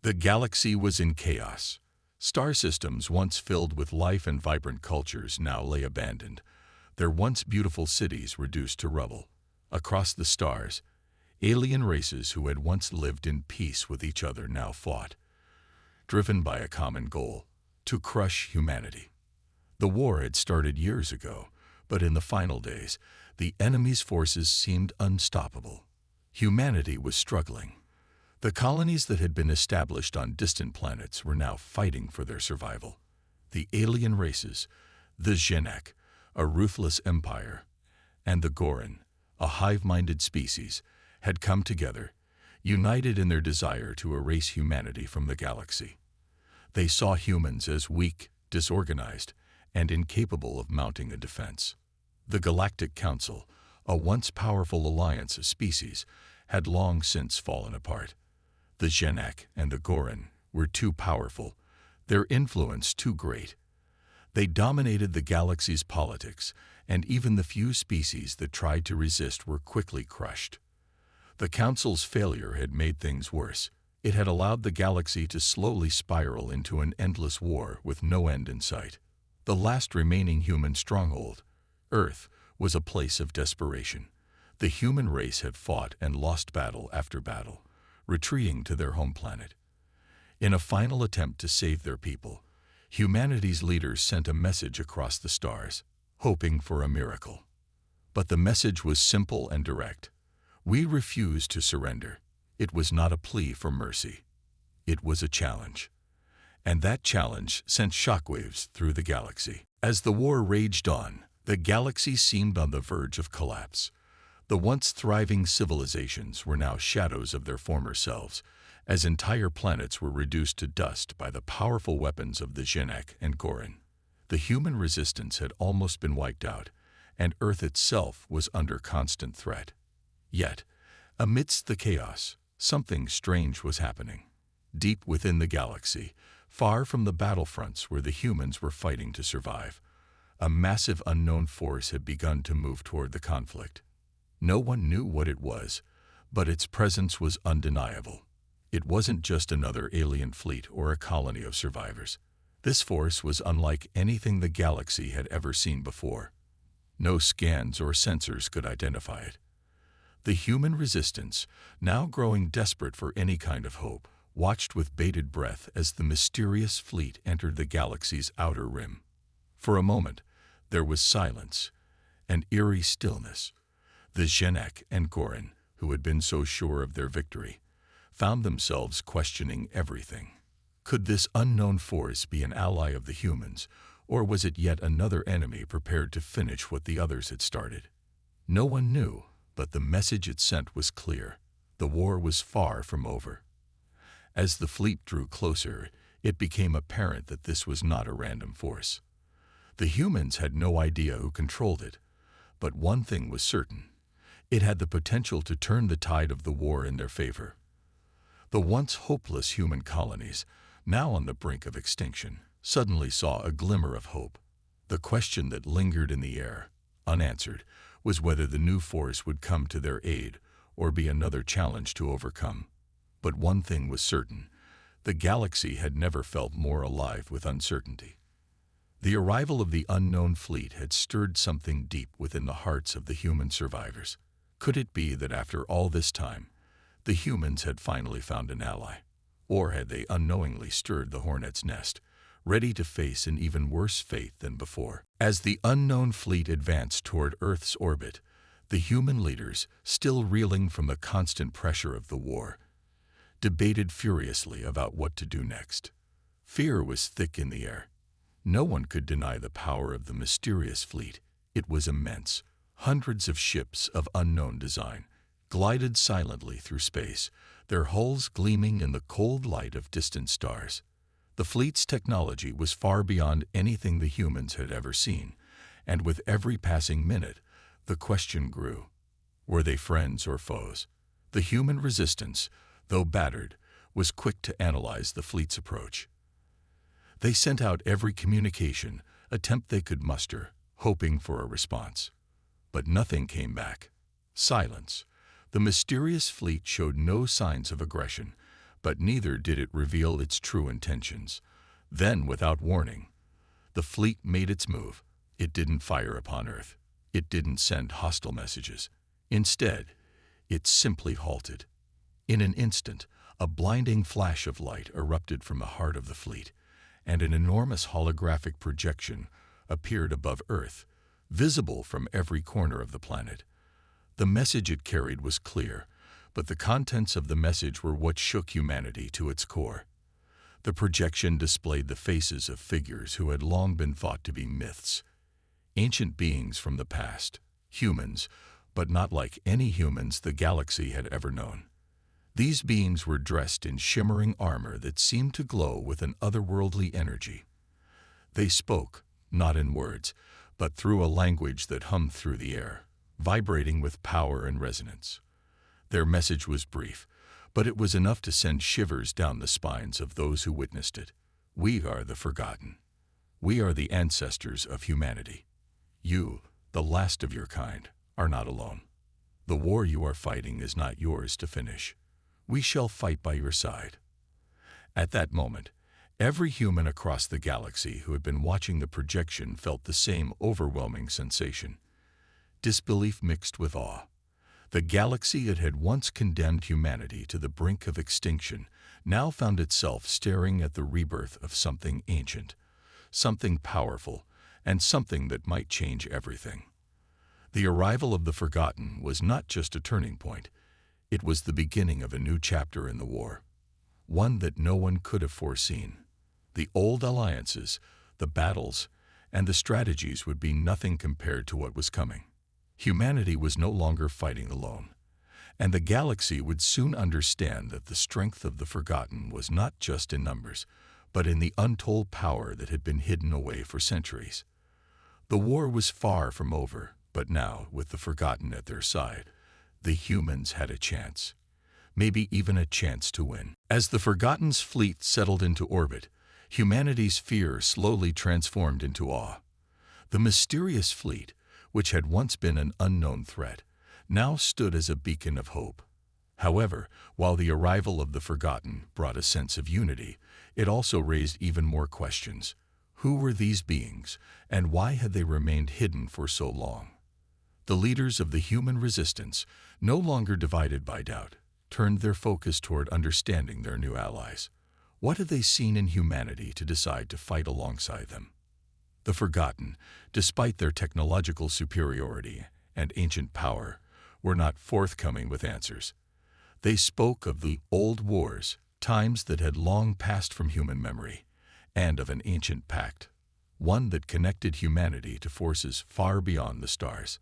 The galaxy was in chaos. Star systems once filled with life and vibrant cultures now lay abandoned, their once beautiful cities reduced to rubble. Across the stars, alien races who had once lived in peace with each other now fought, driven by a common goal: to crush humanity. The war had started years ago, but in the final days, the enemy's forces seemed unstoppable. Humanity was struggling. The colonies that had been established on distant planets were now fighting for their survival. The alien races, the Genek, a ruthless empire, and the Goran, a hive-minded species, had come together, united in their desire to erase humanity from the galaxy. They saw humans as weak, disorganized, and incapable of mounting a defense. The Galactic Council, a once powerful alliance of species, had long since fallen apart. The Genek and the Goran were too powerful, their influence too great. They dominated the galaxy's politics, and even the few species that tried to resist were quickly crushed. The Council's failure had made things worse. It had allowed the galaxy to slowly spiral into an endless war with no end in sight. The last remaining human stronghold, Earth, was a place of desperation. The human race had fought and lost battle after battle, retreating to their home planet. In a final attempt to save their people, humanity's leaders sent a message across the stars, hoping for a miracle. But the message was simple and direct. We refuse to surrender. It was not a plea for mercy. It was a challenge. And that challenge sent shockwaves through the galaxy. As the war raged on, the galaxy seemed on the verge of collapse. The once thriving civilizations were now shadows of their former selves, as entire planets were reduced to dust by the powerful weapons of the Genek and Goran. The human resistance had almost been wiped out, and Earth itself was under constant threat. Yet, amidst the chaos, something strange was happening. Deep within the galaxy, far from the battlefronts where the humans were fighting to survive, a massive unknown force had begun to move toward the conflict. No one knew what it was, but its presence was undeniable. It wasn't just another alien fleet or a colony of survivors. This force was unlike anything the galaxy had ever seen before. No scans or sensors could identify it. The human resistance, now growing desperate for any kind of hope, watched with bated breath as the mysterious fleet entered the galaxy's outer rim. For a moment, there was silence, an eerie stillness. The Genek and Goran, who had been so sure of their victory, found themselves questioning everything. Could this unknown force be an ally of the humans, or was it yet another enemy prepared to finish what the others had started? No one knew, but the message it sent was clear. The war was far from over. As the fleet drew closer, it became apparent that this was not a random force. The humans had no idea who controlled it, but one thing was certain. It had the potential to turn the tide of the war in their favor. The once hopeless human colonies, now on the brink of extinction, suddenly saw a glimmer of hope. The question that lingered in the air, unanswered, was whether the new force would come to their aid or be another challenge to overcome. But one thing was certain: the galaxy had never felt more alive with uncertainty. The arrival of the unknown fleet had stirred something deep within the hearts of the human survivors. Could it be that after all this time, the humans had finally found an ally? Or had they unknowingly stirred the hornet's nest, ready to face an even worse fate than before? As the unknown fleet advanced toward Earth's orbit, the human leaders, still reeling from the constant pressure of the war, debated furiously about what to do next. Fear was thick in the air. No one could deny the power of the mysterious fleet. It was immense. Hundreds of ships of unknown design glided silently through space, their hulls gleaming in the cold light of distant stars. The fleet's technology was far beyond anything the humans had ever seen, and with every passing minute, the question grew: were they friends or foes? The human resistance, though battered, was quick to analyze the fleet's approach. They sent out every communication attempt they could muster, hoping for a response. But nothing came back. Silence. The mysterious fleet showed no signs of aggression, but neither did it reveal its true intentions. Then, without warning, the fleet made its move. It didn't fire upon Earth. It didn't send hostile messages. Instead, it simply halted. In an instant, a blinding flash of light erupted from the heart of the fleet, and an enormous holographic projection appeared above Earth, visible from every corner of the planet. The message it carried was clear, but the contents of the message were what shook humanity to its core. The projection displayed the faces of figures who had long been thought to be myths. Ancient beings from the past, humans, but not like any humans the galaxy had ever known. These beings were dressed in shimmering armor that seemed to glow with an otherworldly energy. They spoke, not in words, but through a language that hummed through the air, vibrating with power and resonance. Their message was brief, but it was enough to send shivers down the spines of those who witnessed it. We are the forgotten. We are the ancestors of humanity. You, the last of your kind, are not alone. The war you are fighting is not yours to finish. We shall fight by your side. At that moment, every human across the galaxy who had been watching the projection felt the same overwhelming sensation. Disbelief mixed with awe. The galaxy that had once condemned humanity to the brink of extinction now found itself staring at the rebirth of something ancient, something powerful, and something that might change everything. The arrival of the Forgotten was not just a turning point. It was the beginning of a new chapter in the war, one that no one could have foreseen. The old alliances, the battles, and the strategies would be nothing compared to what was coming. Humanity was no longer fighting alone, and the galaxy would soon understand that the strength of the Forgotten was not just in numbers, but in the untold power that had been hidden away for centuries. The war was far from over, but now, with the Forgotten at their side, the humans had a chance, maybe even a chance to win. As the Forgotten's fleet settled into orbit, humanity's fear slowly transformed into awe. The mysterious fleet, which had once been an unknown threat, now stood as a beacon of hope. However, while the arrival of the Forgotten brought a sense of unity, it also raised even more questions. Who were these beings, and why had they remained hidden for so long? The leaders of the human resistance, no longer divided by doubt, turned their focus toward understanding their new allies. What had they seen in humanity to decide to fight alongside them? The Forgotten, despite their technological superiority and ancient power, were not forthcoming with answers. They spoke of the old wars, times that had long passed from human memory, and of an ancient pact, one that connected humanity to forces far beyond the stars.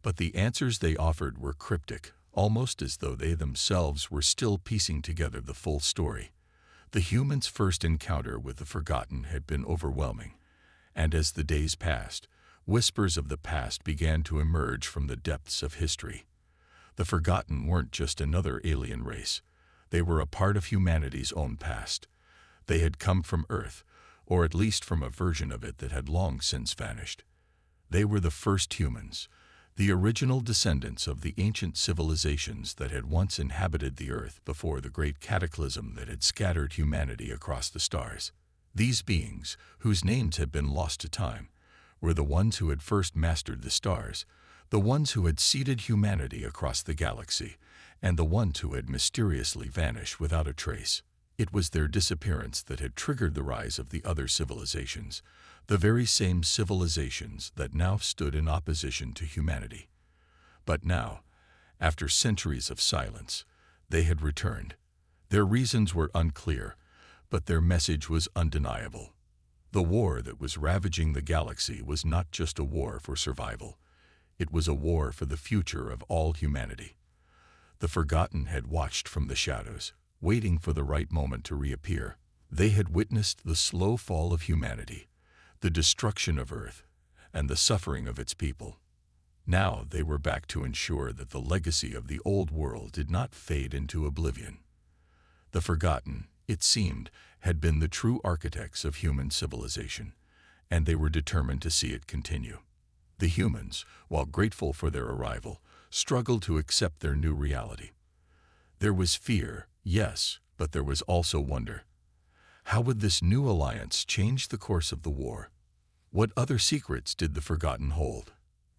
But the answers they offered were cryptic, almost as though they themselves were still piecing together the full story. The humans' first encounter with the Forgotten had been overwhelming, and as the days passed, whispers of the past began to emerge from the depths of history. The Forgotten weren't just another alien race. They were a part of humanity's own past. They had come from Earth, or at least from a version of it that had long since vanished. They were the first humans, the original descendants of the ancient civilizations that had once inhabited the Earth before the great cataclysm that had scattered humanity across the stars. These beings, whose names had been lost to time, were the ones who had first mastered the stars, the ones who had seeded humanity across the galaxy, and the ones who had mysteriously vanished without a trace. It was their disappearance that had triggered the rise of the other civilizations, the very same civilizations that now stood in opposition to humanity. But now, after centuries of silence, they had returned. Their reasons were unclear, but their message was undeniable. The war that was ravaging the galaxy was not just a war for survival. It was a war for the future of all humanity. The Forgotten had watched from the shadows, waiting for the right moment to reappear. They had witnessed the slow fall of humanity, the destruction of Earth, and the suffering of its people. Now they were back to ensure that the legacy of the old world did not fade into oblivion. The Forgotten, it seemed, had been the true architects of human civilization, and they were determined to see it continue. The humans, while grateful for their arrival, struggled to accept their new reality. There was fear, yes, But there was also wonder. How would this new alliance change the course of the war? What other secrets did the Forgotten hold?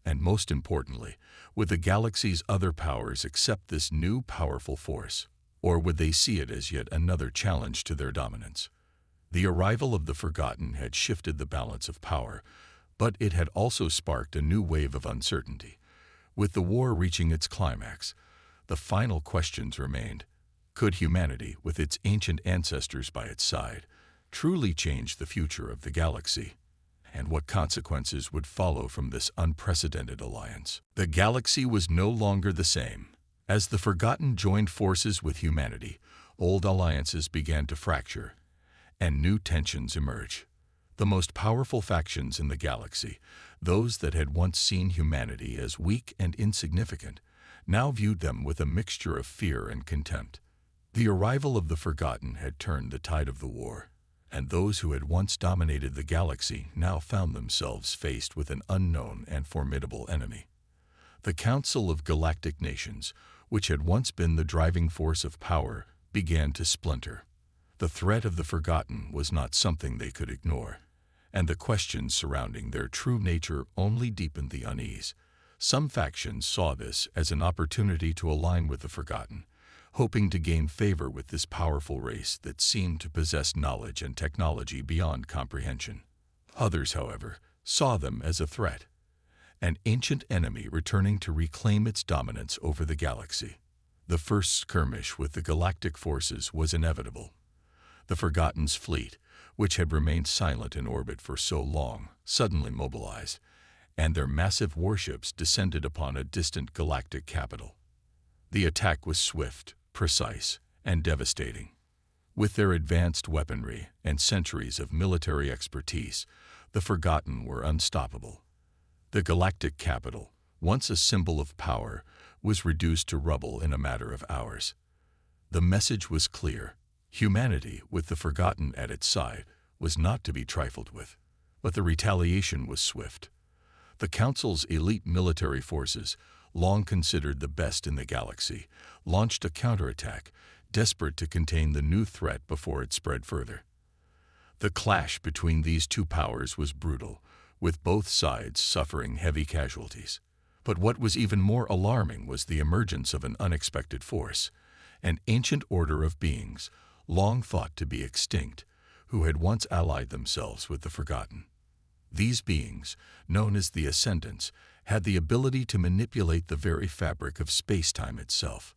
And most importantly, would the galaxy's other powers accept this new powerful force? Or would they see it as yet another challenge to their dominance? The arrival of the Forgotten had shifted the balance of power, but it had also sparked a new wave of uncertainty. With the war reaching its climax, the final questions remained. Could humanity, with its ancient ancestors by its side, truly change the future of the galaxy? And what consequences would follow from this unprecedented alliance? The galaxy was no longer the same. As the Forgotten joined forces with humanity, old alliances began to fracture, and new tensions emerge. The most powerful factions in the galaxy, those that had once seen humanity as weak and insignificant, now viewed them with a mixture of fear and contempt. The arrival of the Forgotten had turned the tide of the war, and those who had once dominated the galaxy now found themselves faced with an unknown and formidable enemy. The Council of Galactic Nations, which had once been the driving force of power, began to splinter. The threat of the Forgotten was not something they could ignore, and the questions surrounding their true nature only deepened the unease. Some factions saw this as an opportunity to align with the Forgotten, hoping to gain favor with this powerful race that seemed to possess knowledge and technology beyond comprehension. Others, however, saw them as a threat, an ancient enemy returning to reclaim its dominance over the galaxy. The first skirmish with the galactic forces was inevitable. The Forgotten's fleet, which had remained silent in orbit for so long, suddenly mobilized, and their massive warships descended upon a distant galactic capital. The attack was swift, precise, and devastating. With their advanced weaponry and centuries of military expertise, the Forgotten were unstoppable. The galactic capital, once a symbol of power, was reduced to rubble in a matter of hours. The message was clear. Humanity, with the Forgotten at its side, was not to be trifled with. But the retaliation was swift. The Council's elite military forces, long considered the best in the galaxy, launched a counterattack, desperate to contain the new threat before it spread further. The clash between these two powers was brutal, with both sides suffering heavy casualties. But what was even more alarming was the emergence of an unexpected force, an ancient order of beings, long thought to be extinct, who had once allied themselves with the Forgotten. These beings, known as the Ascendants, had the ability to manipulate the very fabric of space-time itself.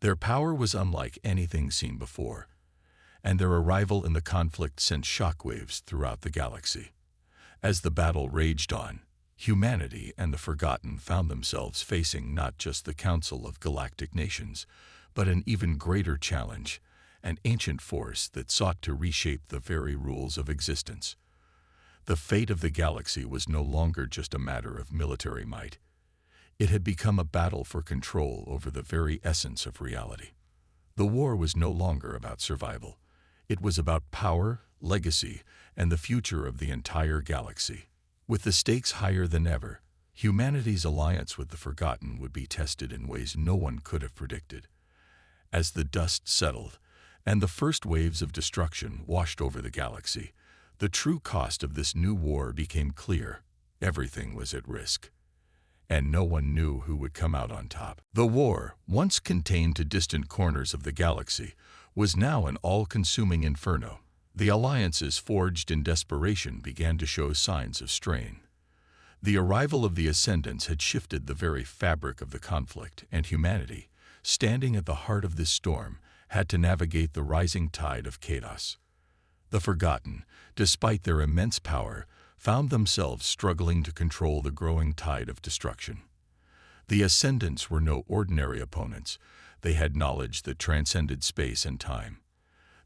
Their power was unlike anything seen before, and their arrival in the conflict sent shockwaves throughout the galaxy. As the battle raged on, humanity and the Forgotten found themselves facing not just the Council of Galactic Nations, but an even greater challenge, an ancient force that sought to reshape the very rules of existence. The fate of the galaxy was no longer just a matter of military might. It had become a battle for control over the very essence of reality. The war was no longer about survival. It was about power, legacy, and the future of the entire galaxy. With the stakes higher than ever, humanity's alliance with the Forgotten would be tested in ways no one could have predicted. As the dust settled, and the first waves of destruction washed over the galaxy, the true cost of this new war became clear. Everything was at risk, and no one knew who would come out on top. The war, once contained to distant corners of the galaxy, was now an all-consuming inferno. The alliances forged in desperation began to show signs of strain. The arrival of the Ascendants had shifted the very fabric of the conflict, and humanity, standing at the heart of this storm, had to navigate the rising tide of chaos. The Forgotten, despite their immense power, found themselves struggling to control the growing tide of destruction. The Ascendants were no ordinary opponents. They had knowledge that transcended space and time.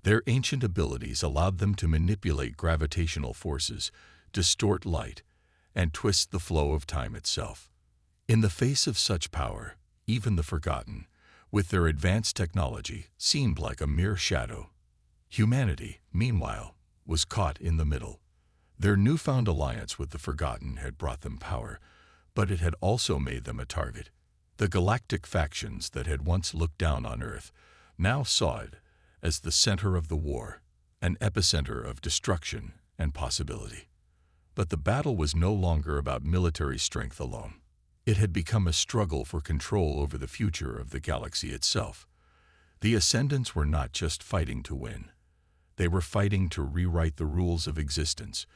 Their ancient abilities allowed them to manipulate gravitational forces, distort light, and twist the flow of time itself. In the face of such power, even the Forgotten, with their advanced technology, seemed like a mere shadow. Humanity, meanwhile, was caught in the middle. Their newfound alliance with the Forgotten had brought them power, but it had also made them a target. The galactic factions that had once looked down on Earth now saw it as the center of the war, an epicenter of destruction and possibility. But the battle was no longer about military strength alone. It had become a struggle for control over the future of the galaxy itself. The Ascendants were not just fighting to win. They were fighting to rewrite the rules of existence,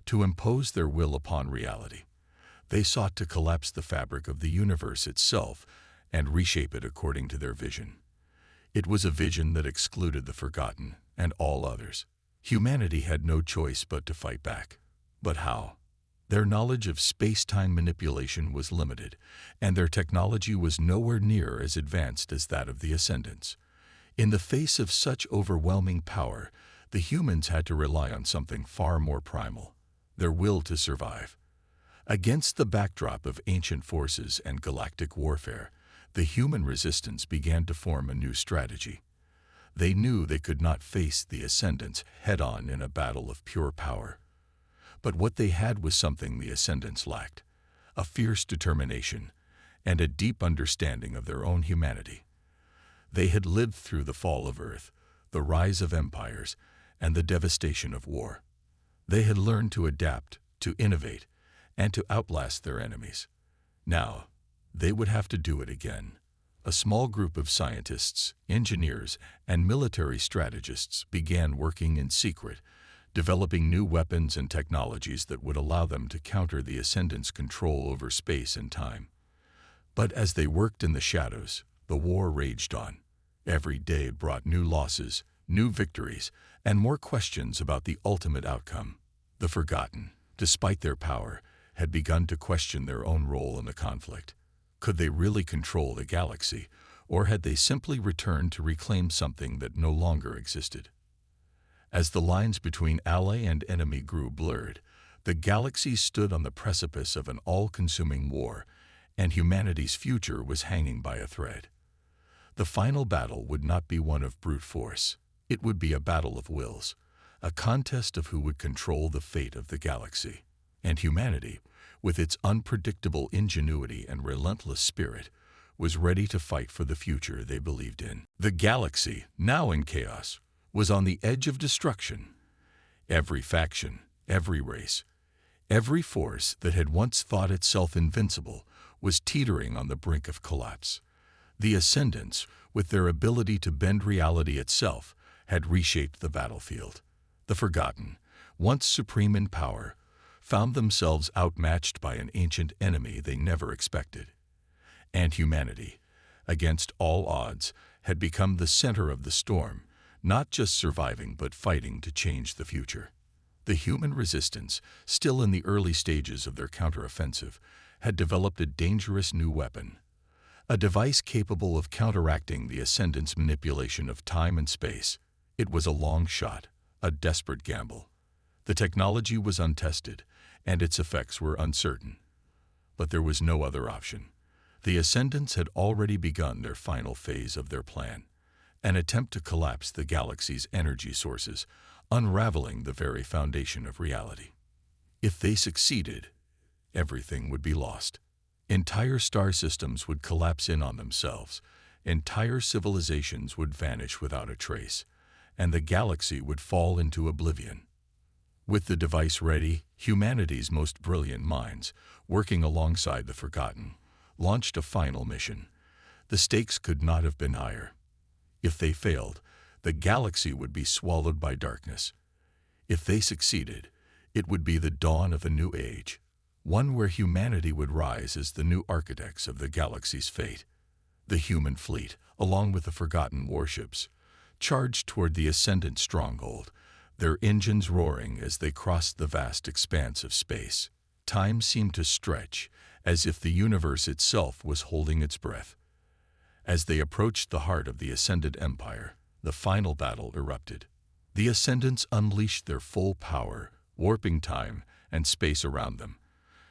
to impose their will upon reality. They sought to collapse the fabric of the universe itself and reshape it according to their vision. It was a vision that excluded the forgotten and all others. Humanity had no choice but to fight back. But how? Their knowledge of space-time manipulation was limited, and their technology was nowhere near as advanced as that of the Ascendants. In the face of such overwhelming power, the humans had to rely on something far more primal: their will to survive. Against the backdrop of ancient forces and galactic warfare, the human resistance began to form a new strategy. They knew they could not face the Ascendants head-on in a battle of pure power. But what they had was something the Ascendants lacked: a fierce determination and a deep understanding of their own humanity. They had lived through the fall of Earth, the rise of empires, and the devastation of war. They had learned to adapt, to innovate, and to outlast their enemies. Now, they would have to do it again. A small group of scientists, engineers, and military strategists began working in secret, developing new weapons and technologies that would allow them to counter the Ascendants' control over space and time. But as they worked in the shadows, the war raged on. Every day brought new losses, new victories, and more questions about the ultimate outcome. The Forgotten, despite their power, had begun to question their own role in the conflict. Could they really control the galaxy, or had they simply returned to reclaim something that no longer existed? As the lines between ally and enemy grew blurred, the galaxy stood on the precipice of an all-consuming war, and humanity's future was hanging by a thread. The final battle would not be one of brute force. It would be a battle of wills, a contest of who would control the fate of the galaxy. And humanity, with its unpredictable ingenuity and relentless spirit, was ready to fight for the future they believed in. The galaxy, now in chaos, was on the edge of destruction. Every faction, every race, every force that had once thought itself invincible was teetering on the brink of collapse. The Ascendants, with their ability to bend reality itself, had reshaped the battlefield. The Forgotten, once supreme in power, found themselves outmatched by an ancient enemy they never expected. And humanity, against all odds, had become the center of the storm, not just surviving but fighting to change the future. The human resistance, still in the early stages of their counteroffensive, had developed a dangerous new weapon, a device capable of counteracting the Ascendants' manipulation of time and space. It was a long shot, a desperate gamble. The technology was untested, and its effects were uncertain. But there was no other option. The Ascendants had already begun their final phase of their plan, an attempt to collapse the galaxy's energy sources, unraveling the very foundation of reality. If they succeeded, everything would be lost. Entire star systems would collapse in on themselves, entire civilizations would vanish without a trace, and the galaxy would fall into oblivion. With the device ready, humanity's most brilliant minds, working alongside the Forgotten, launched a final mission. The stakes could not have been higher. If they failed, the galaxy would be swallowed by darkness. If they succeeded, it would be the dawn of a new age, one where humanity would rise as the new architects of the galaxy's fate. The human fleet, along with the Forgotten warships, charged toward the Ascendant stronghold, their engines roaring as they crossed the vast expanse of space. Time seemed to stretch, as if the universe itself was holding its breath. As they approached the heart of the Ascendant Empire, the final battle erupted. The Ascendants unleashed their full power, warping time and space around them,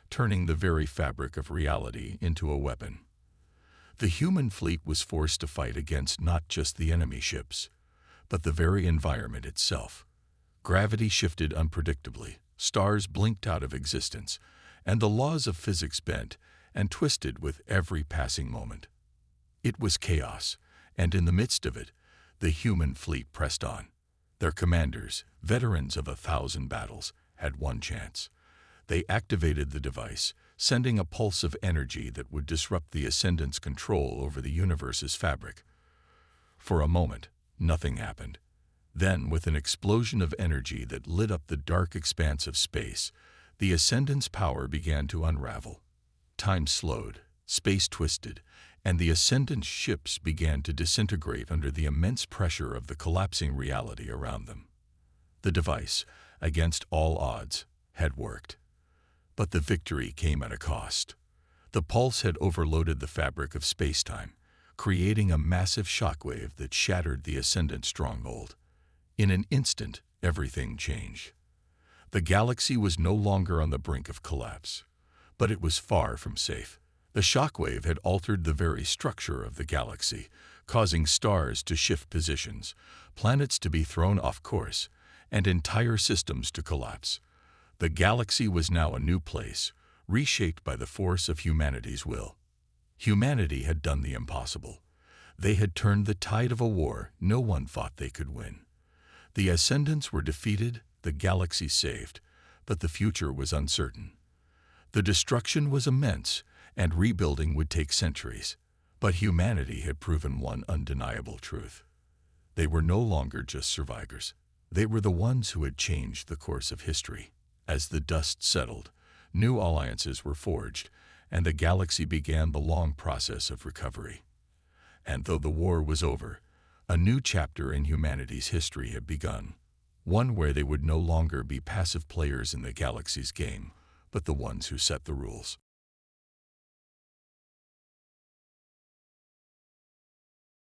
turning the very fabric of reality into a weapon. The human fleet was forced to fight against not just the enemy ships, but the very environment itself. Gravity shifted unpredictably, stars blinked out of existence, and the laws of physics bent and twisted with every passing moment. It was chaos, and in the midst of it, The human fleet pressed on. Their commanders, veterans of 1,000 battles, had one chance. They activated the device, sending a pulse of energy that would disrupt the Ascendant's control over the universe's fabric. For a moment, nothing happened. Then, with an explosion of energy that lit up the dark expanse of space, the Ascendant's power began to unravel. Time slowed, space twisted, and the Ascendant's ships began to disintegrate under the immense pressure of the collapsing reality around them. The device, against all odds, had worked. But the victory came at a cost. The pulse had overloaded the fabric of space-time, creating a massive shockwave that shattered the Ascendant stronghold. In an instant, everything changed. The galaxy was no longer on the brink of collapse, but it was far from safe. The shockwave had altered the very structure of the galaxy, causing stars to shift positions, planets to be thrown off course, and entire systems to collapse. The galaxy was now a new place, reshaped by the force of humanity's will. Humanity had done the impossible. They had turned the tide of a war no one thought they could win. The Ascendants were defeated, the galaxy saved, but the future was uncertain. The destruction was immense, and rebuilding would take centuries. But humanity had proven one undeniable truth. They were no longer just survivors. They were the ones who had changed the course of history. As the dust settled, new alliances were forged, and the galaxy began the long process of recovery. And though the war was over, a new chapter in humanity's history had begun, one where they would no longer be passive players in the galaxy's game, but the ones who set the rules.